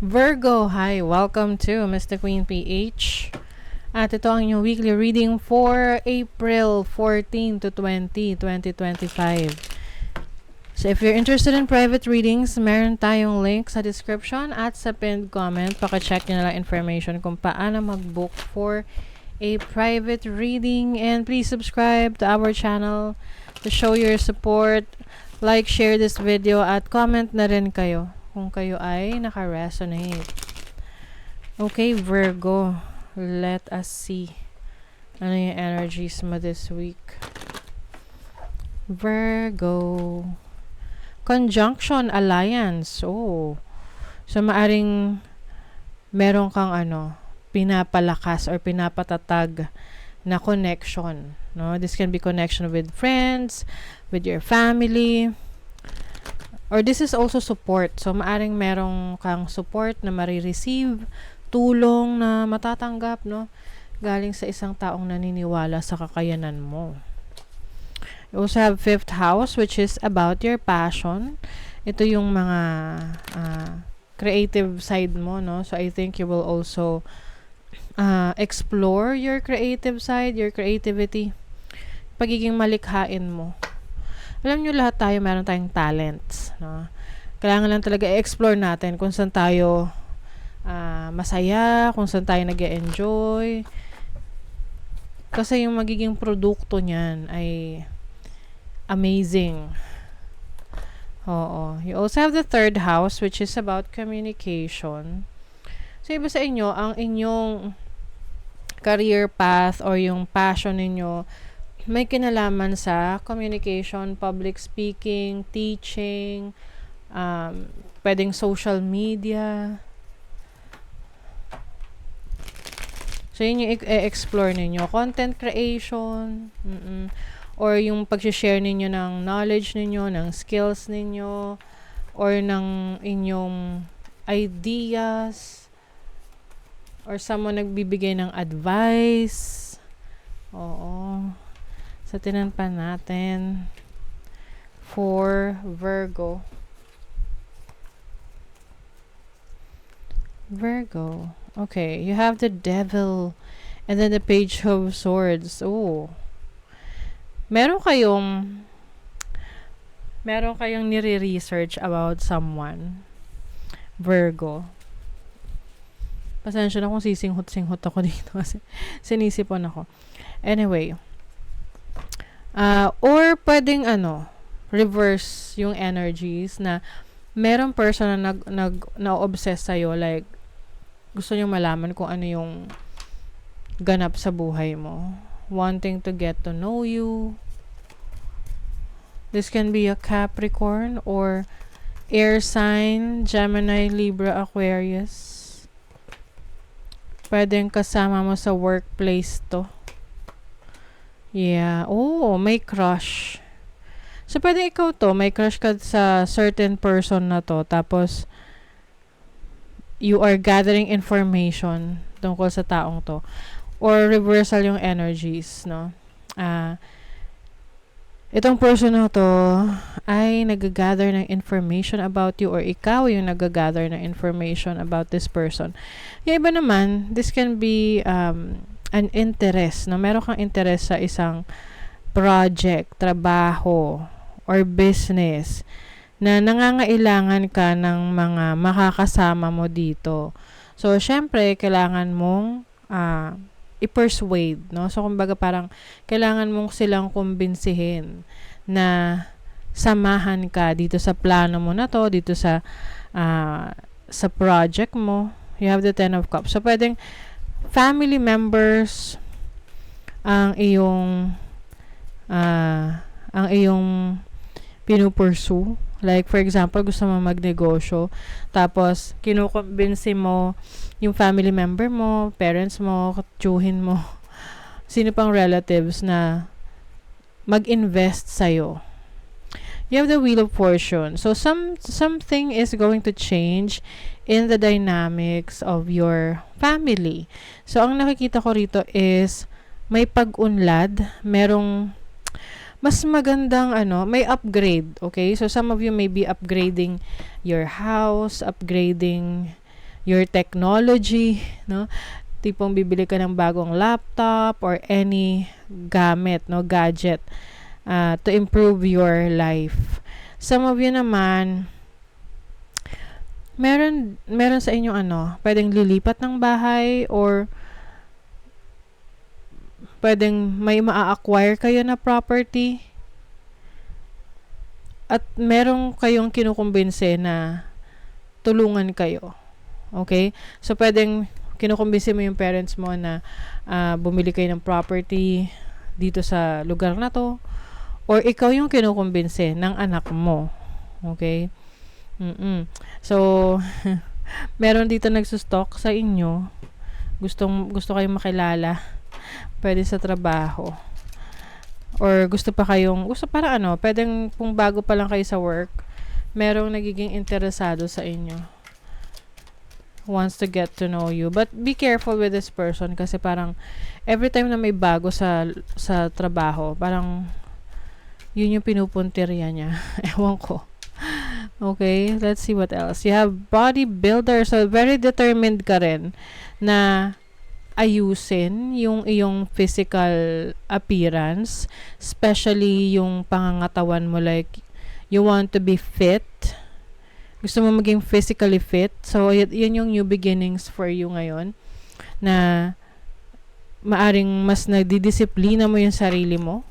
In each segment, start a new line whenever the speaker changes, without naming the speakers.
Virgo, hi! Welcome to Mr. Queen PH. At ito ang inyong weekly reading for April 14 to 20, 2025. So if you're interested in private readings, meron tayong link sa description at sa pinned comment. Paka-check nyo na lang information kung paano mag-book for a private reading. And please subscribe to our channel to show your support. Like, share this video at comment na rin kayo kung kayo ay naka-resonate. Okay, Virgo. Let us see ano yung energies mo this week. Virgo. Conjunction alliance. Oh. So, maaring meron kang pinapalakas or pinapatatag na connection. No? This can be connection with friends, with your family, or this is also support. So, maaring merong kang support na marireceive, tulong na matatanggap, no? Galing sa isang taong naniniwala sa kakayanan mo. You also have 5th house, which is about your passion. Ito yung mga creative side mo, no? So, I think you will also explore your creative side, your creativity. Pagiging malikhain mo. Alam nyo, lahat tayo meron tayong talents, no? Kailangan lang talaga i-explore natin kung saan tayo masaya, kung saan tayo nag-e-enjoy. Kasi yung magiging produkto niyan ay amazing. Oo. You also have the 3rd house, which is about communication. So, iba sa inyo, ang inyong career path or yung passion ninyo may kinalaman sa communication, public speaking, teaching, pwedeng social media. So, yun yung i-explore ninyo. Content creation, or yung pag-share ninyo ng knowledge ninyo, ng skills ninyo, or ng inyong ideas, or someone nagbibigay ng advice. Oo. So, tinanpan natin for Virgo. Virgo. Okay, you have the Devil and then the Page of Swords. Oh. Meron kayong nire-research about someone. Virgo. Pasensya na kung sisinghot-singhot ako dito kasi sinisipon ako. Anyway, or pwedeng reverse yung energies na merong person na na-obsess sa'yo, like gusto nyo malaman kung ano yung ganap sa buhay mo, wanting to get to know you. This can be a Capricorn or air sign, Gemini, Libra, Aquarius. Pwedeng kasama mo sa workplace to. Yeah. Oh, may crush. So, pwede ikaw to, may crush ka sa certain person na to, tapos, you are gathering information tungkol sa taong to. Or reversal yung energies, no? Itong person na to ay nag-gather ng information about you, or ikaw yung nag-gather ng information about this person. Yung iba naman, this can be an interest, no? Meron kang interest sa isang project, trabaho, or business na nangangailangan ka ng mga makakasama mo dito. So, syempre, kailangan mong i-persuade, no? So, kumbaga parang kailangan mong silang kumbinsihin na samahan ka dito sa plano mo na to, dito sa project mo. You have the 10 of Cups. So, pwedeng family members ang iyong pinupursue. Like, for example, gusto mo magnegosyo, tapos kinukumbinsi mo yung family member mo, parents mo, tiyuhin mo, sino pang relatives na mag-invest sa'yo. You have the Wheel of Fortune. So, something is going to change in the dynamics of your family. So, ang nakikita ko rito is may pag-unlad, merong mas magandang may upgrade, okay? So some of you may be upgrading your house, upgrading your technology, no? Tipong bibili ka ng bagong laptop or any gamit, no, gadget to improve your life. Some of you naman, meron sa inyo pwedeng lilipat ng bahay or pwedeng may maa-acquire kayo na property at meron kayong kinukumbinse na tulungan kayo. Okay? So, pwedeng kinukumbinse mo yung parents mo na bumili kayo ng property dito sa lugar na to or ikaw yung kinukumbinse ng anak mo. Okay? So, meron dito nagsustock sa inyo. Gusto kayong makilala. Pwede sa trabaho. Or gusto para pwedeng kung bago pa lang kayo sa work, merong nagiging interesado sa inyo. Wants to get to know you. But be careful with this person kasi parang every time na may bago sa trabaho, parang yun yung pinupuntirya niya. Ewan ko. Okay, let's see what else. You have bodybuilder. So, very determined ka rin na ayusin yung iyong physical appearance, especially yung pangangatawan mo, like you want to be fit, gusto mo maging physically fit. So yun yung new beginnings for you ngayon, na maaring mas nagdidisiplina mo yung sarili mo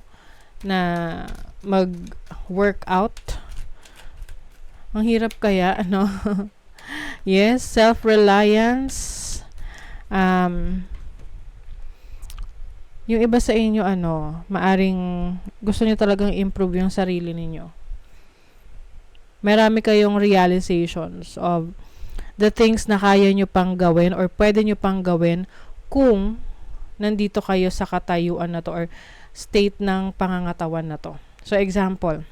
na mag-workout. Ang hirap kaya, Yes, self-reliance. Yung iba sa inyo, maaring gusto nyo talagang improve yung sarili ninyo. Marami kayong realizations of the things na kaya nyo pang gawin or pwede nyo pang gawin kung nandito kayo sa katayuan na to or state ng pangangatawan na to. So, example,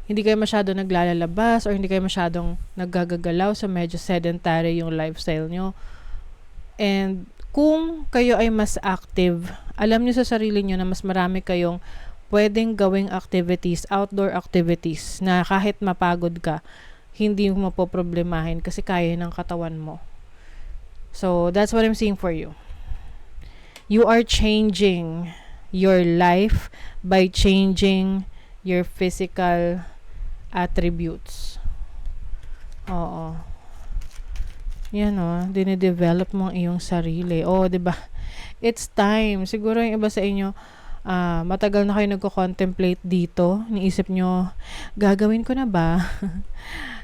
hindi kayo masyado naglalabas or hindi kayo masyadong naggagagalaw, so medyo sedentary yung lifestyle nyo. And kung kayo ay mas active, alam nyo sa sarili nyo na mas marami kayong pwedeng gawing activities, outdoor activities, na kahit mapagod ka, hindi mo mapoproblemahin kasi kaya ng katawan mo. So, that's what I'm seeing for you. You are changing your life by changing your physical attributes. Oo. Yan dinidevelop mo ang iyong sarili. Diba? It's time. Siguro yung iba sa inyo, matagal na kayo nagko-contemplate dito. Niisip nyo, gagawin ko na ba?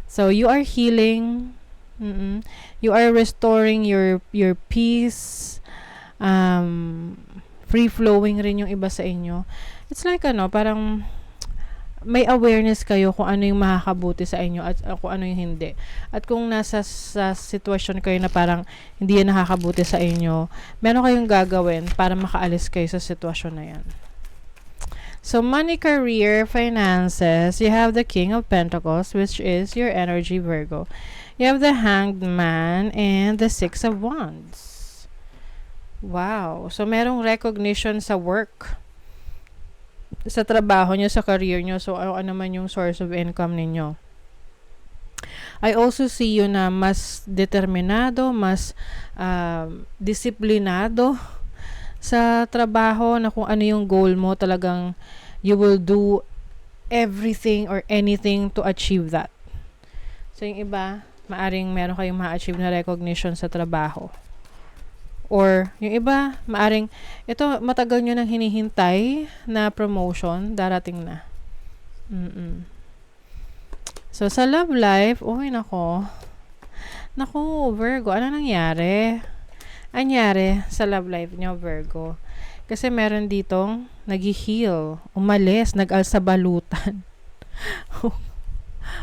So, you are healing. You are restoring your peace. Free-flowing rin yung iba sa inyo. It's like parang may awareness kayo kung ano yung makakabuti sa inyo at kung ano yung hindi. At kung nasa sa sitwasyon kayo na parang hindi yan nakakabuti sa inyo, meron kayong gagawin para makaalis kayo sa sitwasyon na yan. So, money, career, finances, you have the King of Pentacles, which is your energy, Virgo. You have the Hanged Man and the Six of Wands. Wow. So, merong recognition sa work, sa trabaho nyo, sa career nyo. So, ano man yung source of income ninyo. I also see you na mas determinado, mas disiplinado sa trabaho, na kung ano yung goal mo, talagang you will do everything or anything to achieve that. So, yung iba, maaring meron kayong ma-achieve na recognition sa trabaho. Or, yung iba, maaring, ito, matagal nyo nang hinihintay na promotion, darating na. So, sa love life, nako, Virgo, ano nangyari? Anyari sa love life nyo, Virgo? Kasi meron ditong nag-heal, umalis, nag-alsabalutan.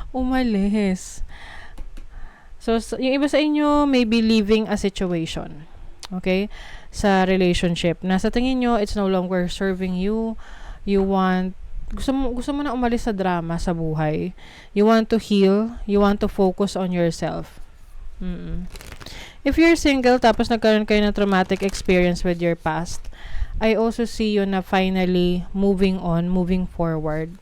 Umalis. So, yung iba sa inyo may be leaving a situation. Okay? Sa relationship. Nasa tingin nyo, it's no longer serving you. You want, gusto mo na umalis sa drama sa buhay. You want to heal. You want to focus on yourself. If you're single, tapos nagkaroon kayo ng traumatic experience with your past, I also see you na finally moving on, moving forward.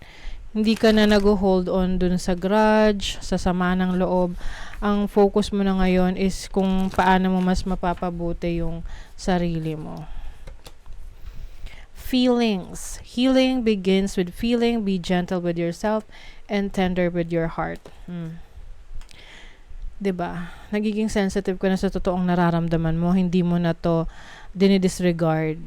Hindi ka na nag-hold on dun sa grudge, sa sama ng loob. ang focus mo na ngayon is kung paano mo mas mapapabuti yung sarili mo. Feelings. Healing begins with feeling. Be gentle with yourself and tender with your heart. 'Di ba? Nagiging sensitive ka na sa totoong nararamdaman mo, hindi mo na to dinidisregard.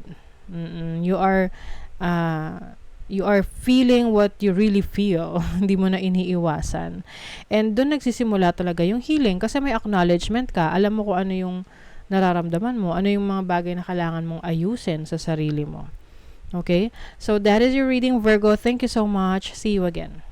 You are feeling what you really feel. Hindi mo na iniiwasan. And doon nagsisimula talaga yung healing kasi may acknowledgement ka. Alam mo kung ano yung nararamdaman mo, ano yung mga bagay na kailangan mong ayusin sa sarili mo. Okay? So that is your reading, Virgo. Thank you so much. See you again.